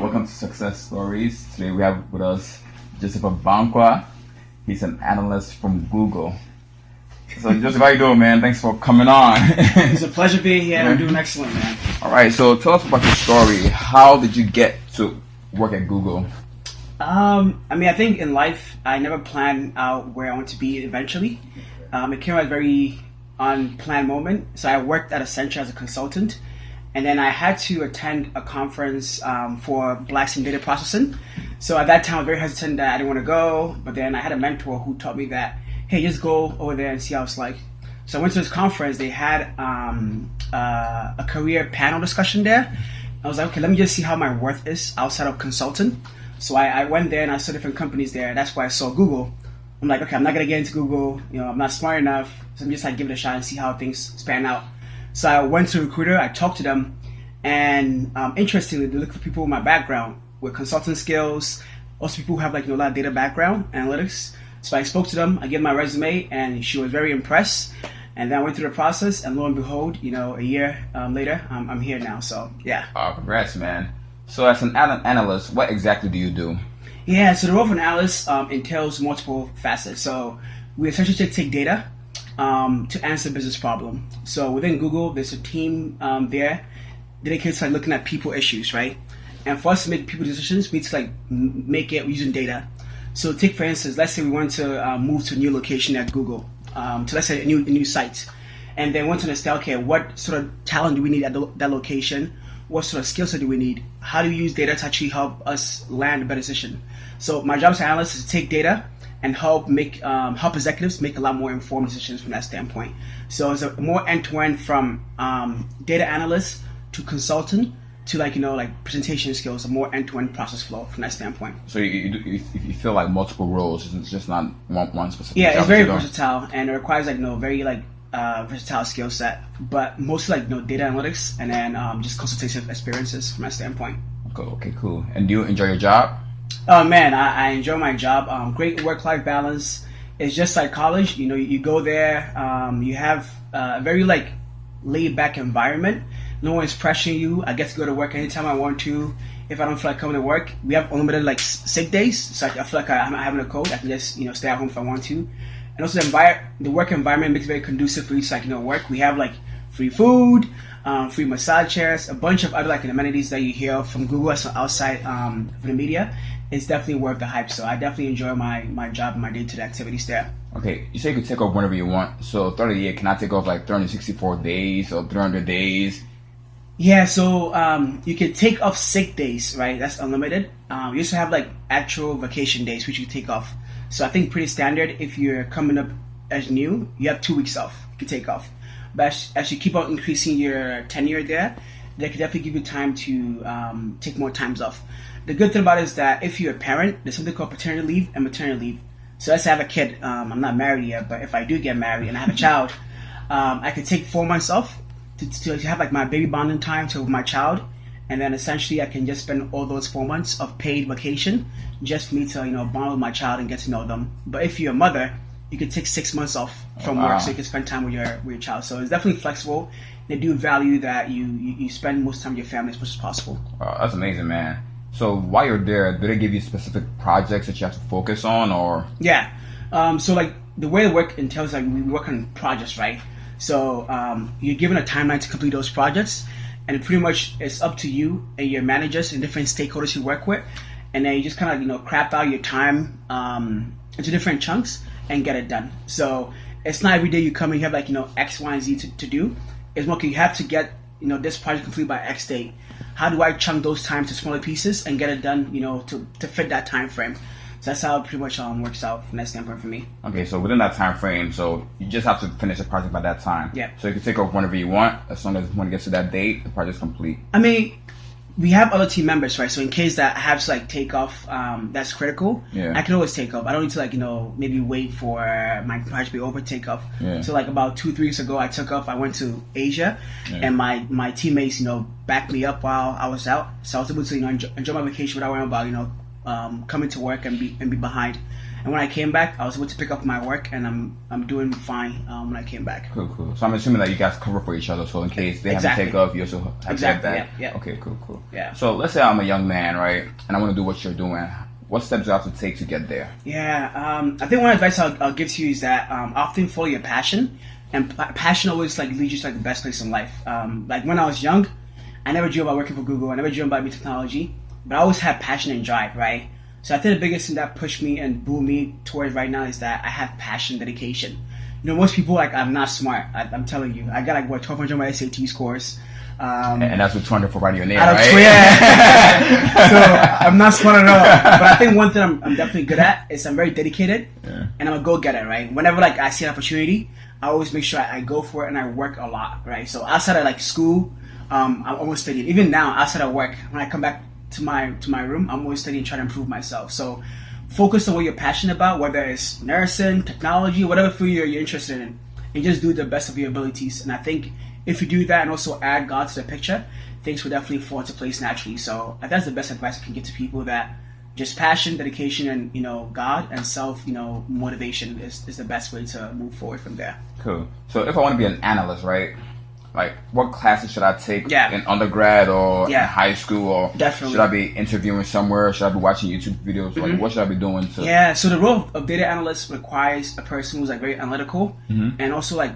Welcome to Success Stories. Today we have with us Joseph Abankwa. He's an analyst from Google. So Joseph, how you doing, man? Thanks for coming on. It's a pleasure being here. I'm doing excellent, man. All right, so tell us about your story. How did you get to work at Google? I think in life, I never planned out where I want to be eventually. It came at a very unplanned moment. So I worked at Accenture as a consultant, and then I had to attend a conference for Blacks in Data Processing. So at that time, I was very hesitant that I didn't want to go, but then I had a mentor who taught me that, hey, just go over there and see how it's like. So I went to this conference. They had a career panel discussion there. I was like, okay, let me just see how my worth is outside of consulting. So I went there and I saw different companies there. That's why I saw Google. I'm like, okay, I'm not gonna get into Google. I'm not smart enough. So I'm just like give it a shot and see how things span out. So I went to a recruiter. I talked to them, and interestingly, they look for people with my background with consulting skills. Also, people who have a lot of data background, analytics. So I spoke to them. I gave my resume, and she was very impressed. And then I went through the process, and lo and behold, a year later, I'm here now. So yeah. Oh, congrats, man. So as an analyst, what exactly do you do? Yeah, so the role of an analyst entails multiple facets. So we essentially take data to answer a business problem. So within Google, there's a team there dedicated to looking at people issues, right? And for us to make people decisions, we need to make it using data. So take for instance, let's say we want to move to a new location at Google, to let's say a new site, and then want to understand, okay, what sort of talent do we need at that location? What sort of skill set do we need? How do we use data to actually help us land a better decision? So my job as an analyst is to take data and help executives make a lot more informed decisions from that standpoint. So it's a more end-to-end from data analyst to consultant to presentation skills, a more end-to-end process flow from that standpoint. So you feel like multiple roles. It's just not one specific. Yeah, it's very versatile, and it requires very versatile skill set, but mostly data analytics and then just consultative experiences from that standpoint. Okay, cool. And do you enjoy your job? Oh man, I enjoy my job. Great work-life balance. It's just like college. You go there. You have a very laid-back environment. No one's pressuring you. I get to go to work anytime I want to. If I don't feel like coming to work, we have unlimited sick days. So I feel like I'm not having a cold. I can just stay at home if I want to. And also the work environment makes it very conducive for you to work. We have free food, free massage chairs, a bunch of other amenities that you hear from Google outside for the media. It's definitely worth the hype. So I definitely enjoy my job and my day-to-day activities there. Okay, you say you could take off whenever you want. So throughout the year, can I take off 364 days or 300 days? Yeah, so you can take off sick days, right? That's unlimited. You also have actual vacation days, which you take off. So I think pretty standard. If you're coming up as new, you have 2 weeks off. You can take off. But as you keep on increasing your tenure there, they can definitely give you time to take more times off. The good thing about it is that if you're a parent, there's something called paternity leave and maternity leave. So let's say I have a kid. I'm not married yet, but if I do get married and I have a child, I could take 4 months off to have my baby bonding time with my child. And then essentially I can just spend all those 4 months of paid vacation just for me to, bond with my child and get to know them. But if you're a mother, you can take 6 months off from work so you can spend time with your child. So it's definitely flexible. They do value that you spend most time with your family as much as possible. Wow, that's amazing, man. So while you're there, do they give you specific projects that you have to focus on, or? Yeah. So the way the work entails, we work on projects, right? So you're given a timeline to complete those projects. And pretty much it's up to you and your managers and different stakeholders you work with, and then you just kind of craft out your time into different chunks and get it done. So it's not every day you come and you have X, Y, and Z to do. It's more you have to get this project complete by X date. How do I chunk those times to smaller pieces and get it done to fit that time frame? So that's how it pretty much works out from that standpoint for me. Okay, so within that time frame, so you just have to finish the project by that time. Yeah. So you can take off whenever you want, as long as when it gets to that date, the project's complete. I mean, we have other team members, right? So in case that I have to take off, that's critical. Yeah. I can always take off. I don't need to maybe wait for my project to be over, take off. Yeah. So about 2-3 weeks ago, I took off. I went to Asia, and my teammates backed me up while I was out. So I was able to enjoy my vacation without worrying about coming to work and be behind. And when I came back, I was able to pick up my work, and I'm doing fine when I came back. Cool. So I'm assuming that you guys cover for each other. So in case they have to take off, you also have to have that. Yeah. Okay, cool. Yeah. So let's say I'm a young man, right, and I want to do what you're doing. What steps do I have to take to get there? Yeah. I think one advice I'll give to you is that often follow your passion, and passion always like leads you to like the best place in life. Like when I was young, I never dreamed about working for Google. I never dreamed about new technology, but I always had passion and drive, right? So I think the biggest thing that pushed me and blew me towards right now is that I have passion, dedication. You know, most people like I'm not smart. I'm telling you, I got like 1,200 on my SAT scores. And that's with 200 for writing your name, right? Yeah. So I'm not smart at all. But I think one thing I'm definitely good at is I'm very dedicated, and I'm a go-getter, right? Whenever like I see an opportunity, I always make sure I go for it and I work a lot, right? So outside of like school, I'm always studying. Even now, outside of work, when I come back to my room, I'm always studying, trying to improve myself. So focus on what you're passionate about, whether it's nursing, technology, whatever field you're interested in, and just do the best of your abilities. And I think if you do that and also add God to the picture, things will definitely fall into place naturally. So that's the best advice I can give to people, that just passion, dedication, and God and self motivation is the best way to move forward from there. Cool. So if I want to be an analyst, right? Like, what classes should I take in undergrad or in high school? Or should I be interviewing somewhere? Should I be watching YouTube videos? Like, what should I be doing? So the role of data analyst requires a person who's like very analytical and also like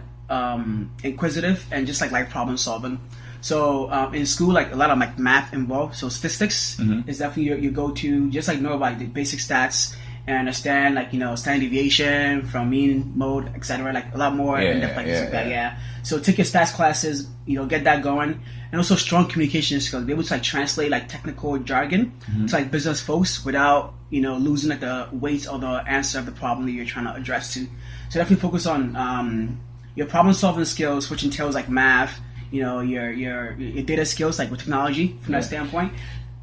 inquisitive and just like problem solving. So in school, like a lot of like math involved. So statistics is definitely your go-to. Just like know about the basic stats and understand like standard deviation from mean, mode, etc. Like a lot more in depth like that. So take your stats classes, get that going, and also strong communication skills. Be able to like translate like technical jargon to like business folks without losing like the weight or the answer of the problem that you're trying to address to. So definitely focus on your problem solving skills, which entails like math, your data skills like with technology from that standpoint.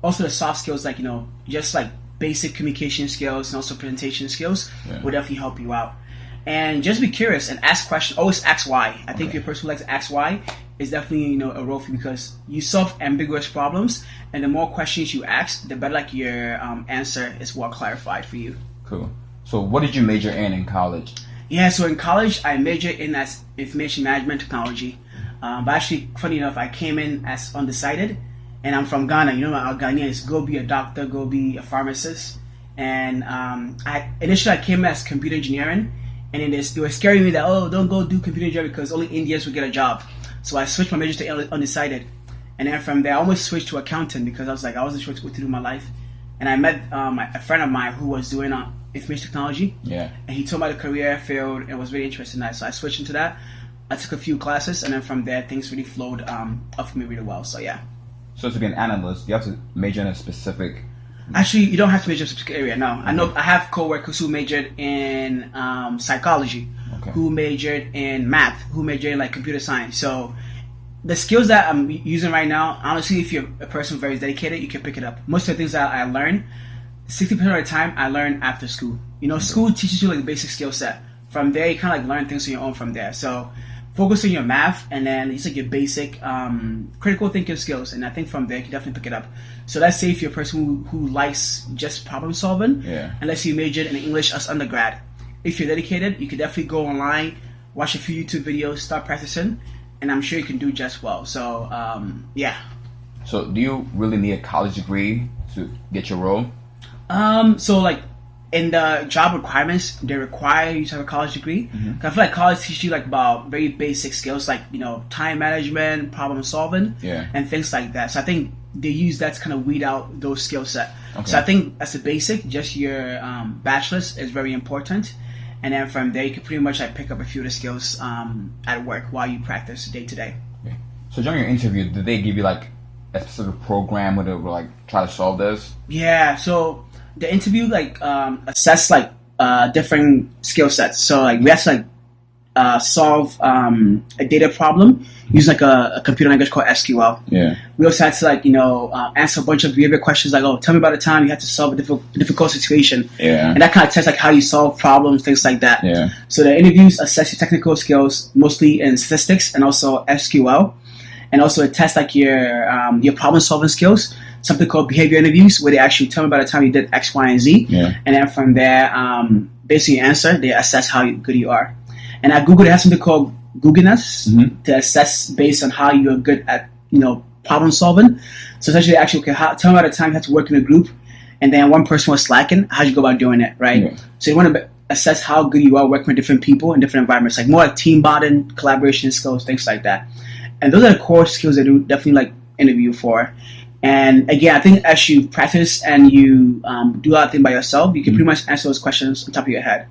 Also the soft skills like just like basic communication skills and also presentation skills will definitely help you out. And just be curious and ask questions. Always ask why. I think if you're a person who likes to ask why, is definitely a role for you, because you solve ambiguous problems, and the more questions you ask, the better like your answer is well clarified for you. Cool. So what did you major in college? So in college I majored in as information management technology. But actually, funny enough, I came in as undecided, and I'm from Ghana. Our Ghanaians, go be a doctor, go be a pharmacist. And I came in as computer engineering. And then they were scaring me that, don't go do computer engineering because only Indians would get a job. So I switched my major to undecided. And then from there, I almost switched to accountant because I was like, I wasn't sure what to do in my life. And I met a friend of mine who was doing information technology. Yeah. And he told me the career field and was really interested in that. So I switched into that. I took a few classes, and then from there, things really flowed up for me really well. So yeah. So to be an analyst, you have to major in a specific... Actually, you don't have to major in a specific area. No, I know I have coworkers who majored in psychology, who majored in math, who majored in like computer science. So the skills that I'm using right now, honestly, if you're a person very dedicated, you can pick it up. Most of the things that I learn, 60% of the time, I learn after school. School teaches you like the basic skill set. From there, you kind of like learn things on your own from there. So focus on your math and then it's like your basic critical thinking skills, and I think from there you can definitely pick it up. So let's say if you're a person who likes just problem solving, unless you majored in English as undergrad, if you're dedicated, you can definitely go online, watch a few YouTube videos, start practicing, and I'm sure you can do just well. So So do you really need a college degree to get your role? So like in the job requirements, they require you to have a college degree. I feel like college teaches you like about very basic skills like time management, problem solving, and things like that. So I think they use that to kind of weed out those skill set. So I think as a basic, just your bachelor's is very important, and then from there you can pretty much like pick up a few of the skills at work while you practice day to day. So during your interview, did they give you like a specific program where they would like try to solve this? So the interview like assess like different skill sets. So like we have to like solve a data problem using like a computer language called SQL. We also had to like answer a bunch of behavior questions like, tell me about a time you had to solve a difficult situation. And that kind of tests like how you solve problems, things like that. So the interviews assess your technical skills mostly in statistics and also SQL, and also it tests like your problem solving skills. Something called behavior interviews, where they actually tell me about the time you did X, Y, and Z. And then from there, based on your answer, they assess how good you are. And at Google, they have something called Googleness to assess based on how you're good at, problem solving. So essentially, actually, okay, tell me about the time you had to work in a group, and then one person was slacking. How'd you go about doing it, right? Yeah. So you want to assess how good you are working with different people in different environments, like more like team bonding, collaboration skills, things like that. And those are the core skills that you definitely interview for. And again, I think as you practice and you do a lot of things by yourself, you can pretty much answer those questions on top of your head.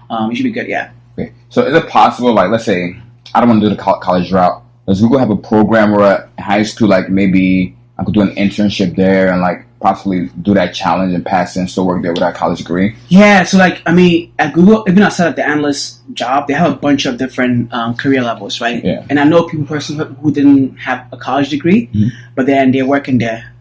You should be good, yeah. Okay. So is it possible, like, let's say, I don't want to do the college route. Does Google have a program where at high school, like, maybe I could do an internship there and, like, possibly do that challenge and pass and still work there with that college degree? Yeah, so, like, I mean, at Google, even outside of the analyst job, they have a bunch of different career levels, right? Yeah. And I know people personally who didn't have a college degree, but then they're working there.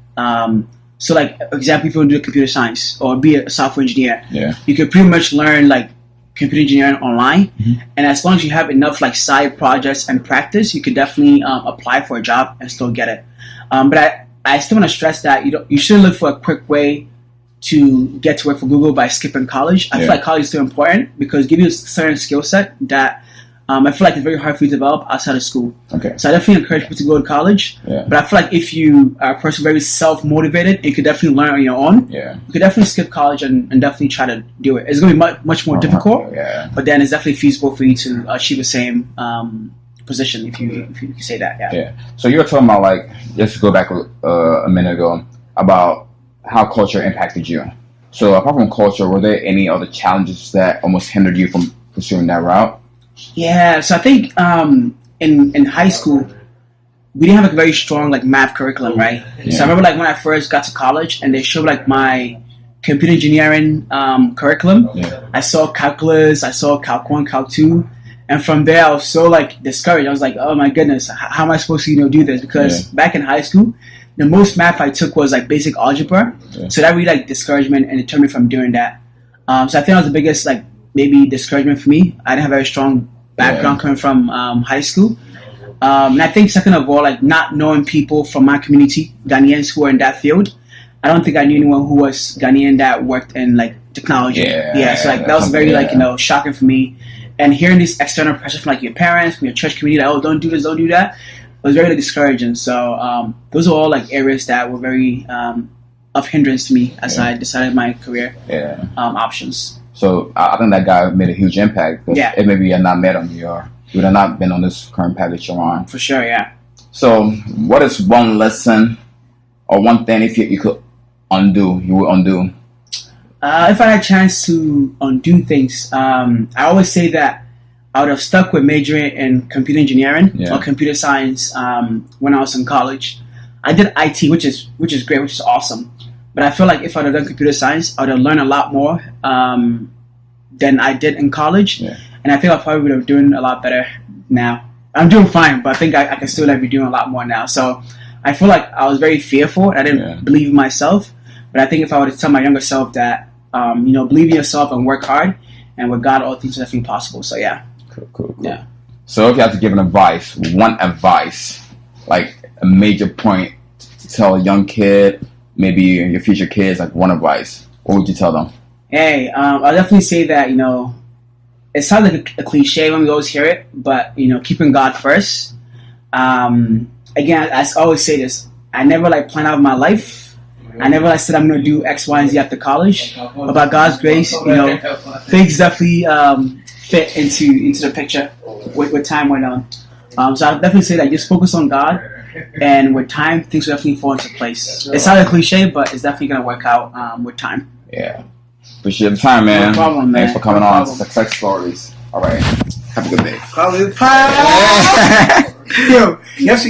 So, like, for example, if you want to do computer science or be a software engineer, you can pretty much learn, like, computer engineering online, and as long as you have enough like side projects and practice, you could definitely apply for a job and still get it. But I still want to stress that you shouldn't look for a quick way to get to work for Google by skipping college. I feel like college is still important because it gives you a certain skill set that I feel like it's very hard for you to develop outside of school. Okay. So I definitely encourage people to go to college. Yeah. But I feel like if you are a person very self-motivated, you could definitely learn on your own. Yeah. You could definitely skip college and definitely try to do it. It's going to be much more difficult. Yeah. But then it's definitely feasible for you to achieve the same position if you can say that. Yeah. Yeah. So you were talking about, like, just to go back a minute ago, about how culture impacted you. So apart from culture, were there any other challenges that almost hindered you from pursuing that route? Yeah, so I think in high school, we didn't have a very strong like math curriculum, right? Yeah. So I remember like when I first got to college and they showed like my computer engineering curriculum. Yeah. I saw calculus, I saw calc 1, calc 2, and from there I was so like discouraged. I was like, oh my goodness, how am I supposed to do this? Because back in high school, the most math I took was like basic algebra. Yeah. So that really like discouraged me and deterred me from doing that. So I think that was the biggest like maybe discouragement for me. I didn't have a very strong background coming from high school. And I think second of all, like not knowing people from my community, Ghanaians who are in that field. I don't think I knew anyone who was Ghanaian that worked in like technology. So like that was very like, shocking for me. And hearing this external pressure from like your parents, from your church community, like, oh, don't do this, don't do that, was very discouraging. So those are all like areas that were very of hindrance to me as I decided my career options. So I think that guy made a huge impact. If maybe you had not met him, you would have not been on this current path that you're on. For sure, yeah. So what is one lesson or one thing if you could undo, you would undo? If I had a chance to undo things, I always say that I would have stuck with majoring in computer engineering or computer science when I was in college. I did IT, which is great, which is awesome. But I feel like if I had done computer science, I would have learned a lot more than I did in college. Yeah. And I think I probably would have doing a lot better now. I'm doing fine, but I think I can still be doing a lot more now. So I feel like I was very fearful and I didn't believe in myself. But I think if I were to tell my younger self that, believe in yourself and work hard, and with God, all things are definitely possible. So yeah. Cool. Yeah. So if you have to give one advice, like a major point to tell a young kid, maybe your future kids, like one advice, what would you tell them? Hey, I'll definitely say that, it sounds like a cliche when we always hear it, but, keeping God first. Again, I always say this, I never plan out my life. I never said I'm going to do X, Y, and Z after college. But by God's grace, things definitely fit into the picture with time went on. So I'll definitely say that just focus on God. And with time, things will definitely fall into place. It's not a cliche, but it's definitely going to work out with time. Yeah. Appreciate the time, man. No problem, man. Thanks for coming on Success Stories. All right. Have a good day. Yo, yes.